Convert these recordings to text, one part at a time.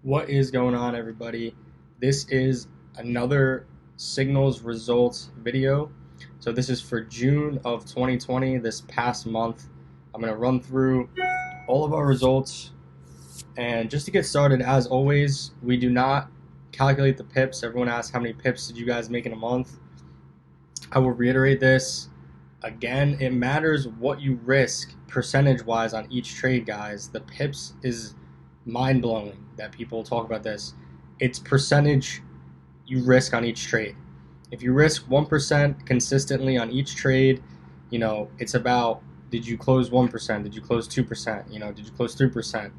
What is going on, everybody? This is another signals results video. So this is for June of 2020, this past month. I'm going to run through all of our results. And just to get started, as always, we do not calculate the pips. Everyone asks how many pips did you guys make in a month. I will reiterate this. Again, it matters what you risk percentage-wise on each trade, guys. The pips is mind-blowing that people talk about this. It's percentage you risk on each trade. If you risk 1% consistently on each trade, it's about, did you close 1%? Did you close 2%? Did you close 3%?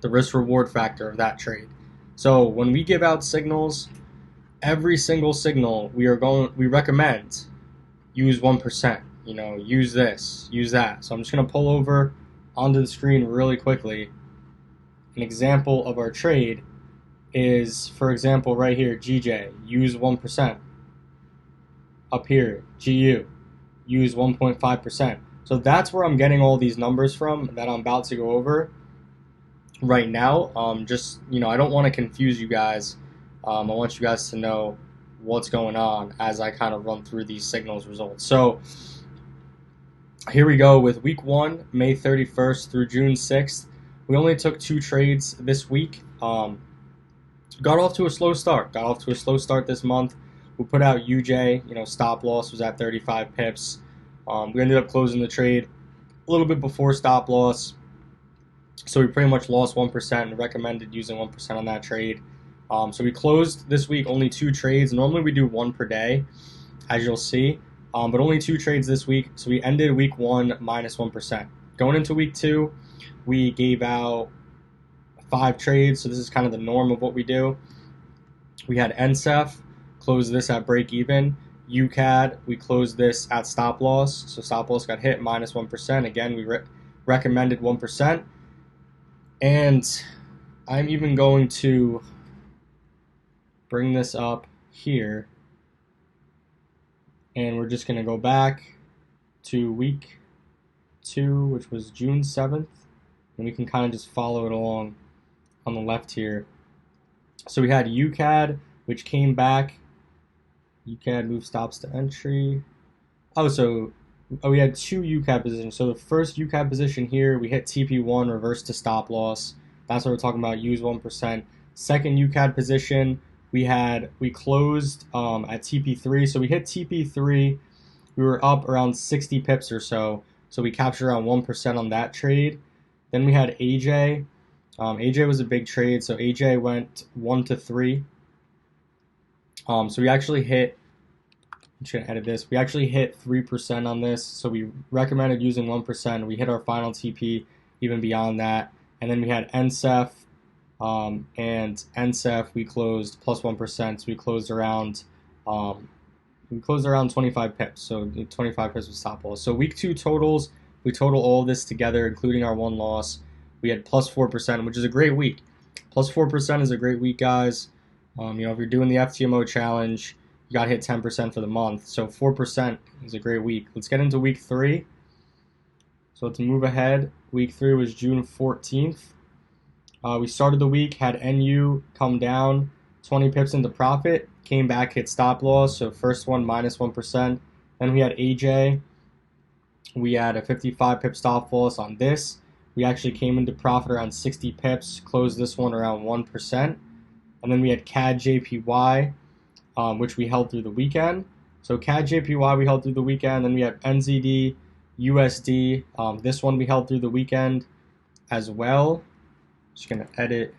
The risk reward factor of that trade. So when we give out signals, every single signal we recommend use 1%, use this, use that. So I'm just going to pull over onto the screen really quickly. An example of our trade is, for example, right here, GJ, use 1%. Up here, GU, use 1.5%. So that's where I'm getting all these numbers from that I'm about to go over right now. I don't want to confuse you guys. I want you guys to know what's going on as I kind of run through these signals results. So here we go with week 1, May 31st through June 6th. We only took 2 trades this week. Got off to a slow start. This month. We put out UJ, stop loss was at 35 pips. We ended up closing the trade a little bit before stop loss. So we pretty much lost 1% and recommended using 1% on that trade. So we closed this week only 2 trades. Normally we do 1 per day, as you'll see, but only 2 trades this week. So we ended week 1 minus 1%. Going into week 2, we gave out 5 trades. So this is kind of the norm of what we do. We had NSEF, closed this at break even. UCAD, we closed this at stop loss. So stop loss got hit minus 1%. Again, we recommended 1%. And I'm even going to bring this up here, and we're just going to go back to week 2, which was June 7th, and we can kind of just follow it along on the left here. So we had UCAD, which came back. UCAD move stops to entry. We had 2 UCAD positions. So the first UCAD position here, we hit TP1, reverse to stop loss. That's what we're talking about, use 1%. Second UCAD position, we closed at TP3. So we hit TP3. We were up around 60 pips or so. So we captured around 1% on that trade. Then we had AJ. AJ was a big trade. So AJ went 1 to 3. So we actually hit, I'm just going to edit this. We actually hit 3% on this. So we recommended using 1%. We hit our final TP even beyond that. And then we had NSEF. And NSEF, we closed plus 1%. So we closed around 25 pips. So 25 pips was stop loss. So week 2 totals, we total all of this together, including our 1 loss. We had plus 4%, which is a great week. Plus 4% is a great week, guys. If you're doing the FTMO challenge, you got to hit 10% for the month. So 4% is a great week. Let's get into week 3. So to move ahead, week 3 was June 14th. We started the week, had NU come down 20 pips into profit, came back, hit stop loss. So first one minus 1%. Then we had AJ. We had a 55 pip stop loss on this. We actually came into profit around 60 pips, closed this one around 1%. And then we had CAD JPY, which we held through the weekend. So CAD JPY we held through the weekend. Then we have NZD USD. This one we held through the weekend as well. Just going to edit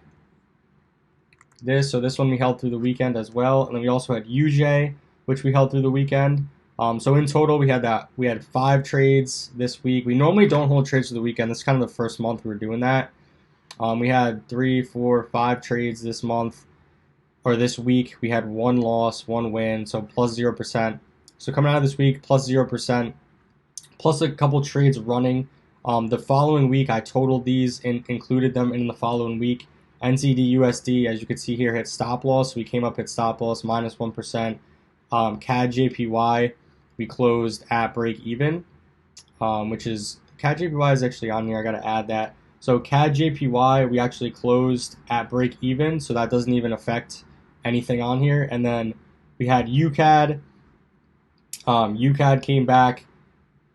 this. So this one we held through the weekend as well. And then we also had UJ, which we held through the weekend. So in total, we had 5 trades this week. We normally don't hold trades for the weekend. This is kind of the first month we were doing that. We had 3, 4, 5 trades this month, or this week. We had 1 loss, 1 win, so plus 0%. So coming out of this week, plus 0%, plus a couple trades running. The following week, I totaled these and included them in the following week. NZD USD, as you can see here, hit stop loss. We came up, hit stop loss, minus 1%. CAD JPY, we closed at break even, which is, CAD JPY is actually on here. I got to add that. So CAD JPY, we actually closed at break even, so that doesn't even affect anything on here. And then we had UCAD. UCAD came back,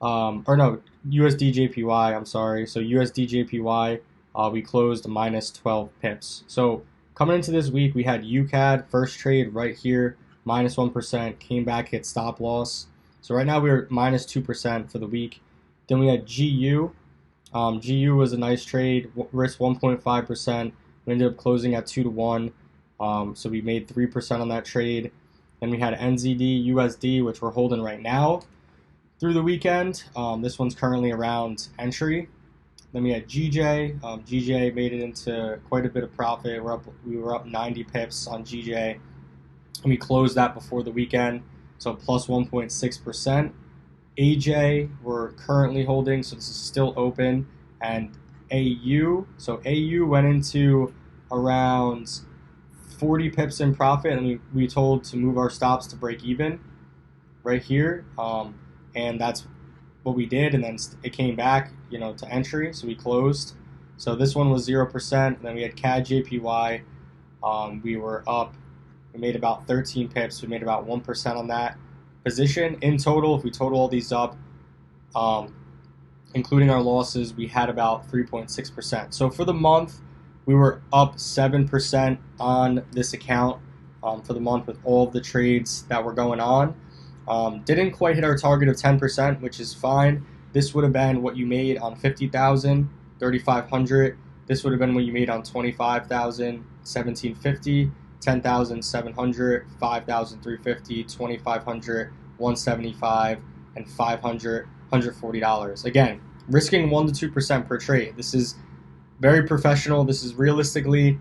or no, USD JPY, I'm sorry. So USD JPY, we closed minus 12 pips. So coming into this week, we had UCAD, first trade right here, minus 1%, came back, hit stop loss. So right now we're minus 2% for the week. Then we had GU. GU was a nice trade, risk 1.5%. We ended up closing at 2 to 1. So we made 3% on that trade. Then we had NZD, USD, which we're holding right now through the weekend. This one's currently around entry. Then we had GJ. GJ made it into quite a bit of profit. We were up 90 pips on GJ. And we closed that before the weekend, so plus 1.6%. AJ we're currently holding, so this is still open. And AU, so AU went into around 40 pips in profit, and we told to move our stops to break even right here, and that's what we did. And then it came back, to entry, so we closed. So this one was 0%. And then we had CAD JPY. We were up. We made about 13 pips. We made about 1% on that position. In total, if we total all these up, including our losses, we had about 3.6%. So for the month, we were up 7% on this account for the month with all of the trades that were going on. Didn't quite hit our target of 10%, which is fine. This would have been what you made on 50,000, 3,500. This would have been what you made on 25,000, 1,750, 10,700, 5,350, 2,500, 175, and 500, $140. Again, risking 1 to 2% per trade. This is very professional. This is realistically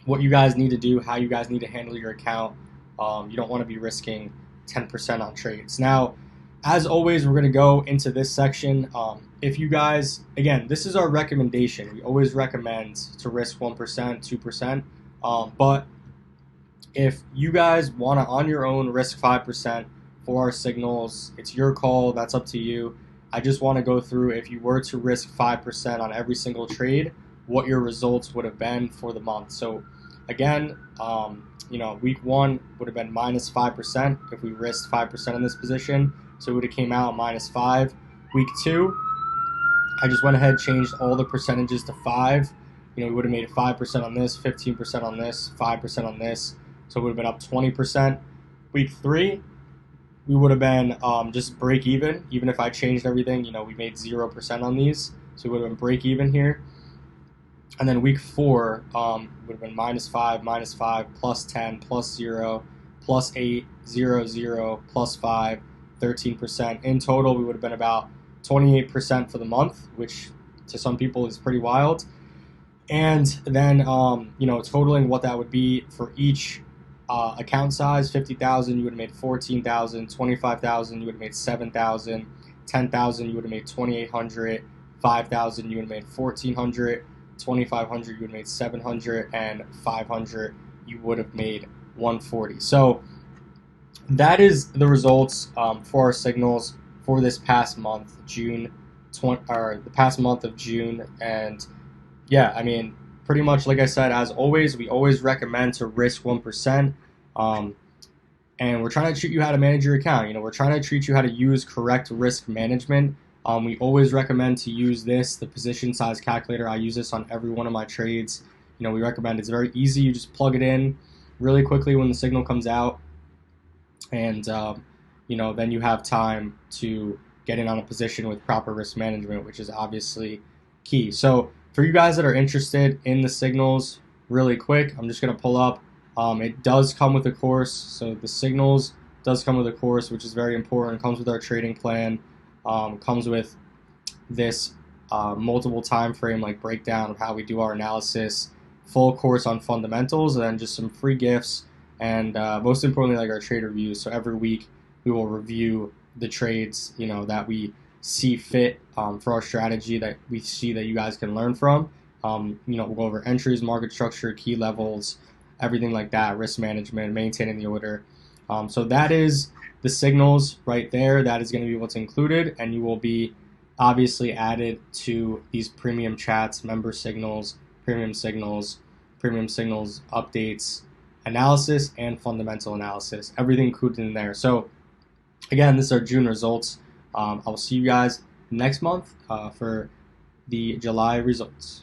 what you guys need to do, how you guys need to handle your account. You don't want to be risking 10% on trades. Now, as always, we're going to go into this section. If you guys, again, this is our recommendation. We always recommend to risk 1%, 2%. But if you guys want to, on your own, risk 5% for our signals, it's your call. That's up to you. I just want to go through, if you were to risk 5% on every single trade, what your results would have been for the month. So again, week 1 would have been minus 5% if we risked 5% in this position. So it would have came out minus 5. Week 2, I just went ahead, changed all the percentages to 5. We would have made 5% on this, 15% on this, 5% on this. So it would have been up 20%. Week 3, we would have been just break even if I changed everything. We made 0% on these. So we would have been break even here. And then week 4 would have been minus 5, plus 10, plus 0, plus 8, 0, 0, plus 5, 13%. In total, we would have been about 28% for the month, which to some people is pretty wild. And then, totaling what that would be for each account size, 50,000, you would have made 14,000, 25,000, you would have made 7,000, 10,000, you would have made 2,800, 5,000, you would have made 1,400, 2,500, you would have made 700, and 500, you would have made 140. So that is the results for our signals for this past month, the past month of June. And yeah, I mean, pretty much like I said, as always, we always recommend to risk 1%. And we're trying to teach you how to manage your account. We're trying to teach you how to use correct risk management. We always recommend to use this, the position size calculator. I use this on every one of my trades. We recommend it's very easy. You just plug it in really quickly when the signal comes out. And, then you have time to get in on a position with proper risk management, which is obviously key. So for you guys that are interested in the signals, really quick, I'm just going to pull up. It does come with a course. So the signals does come with a course, which is very important. It comes with our trading plan. Comes with this multiple time frame breakdown of how we do our analysis, full course on fundamentals, and then just some free gifts, and most importantly, our trade reviews. So every week we will review the trades that we see fit for our strategy, that we see that you guys can learn from. We'll go over entries, market structure, key levels, everything like that, risk management, maintaining the order. So that is the signals right there. That is going to be what's included, and you will be obviously added to these premium chats, member signals, premium signals, updates, analysis, and fundamental analysis. Everything included in there. So again, this is our June results. I will see you guys next month for the July results.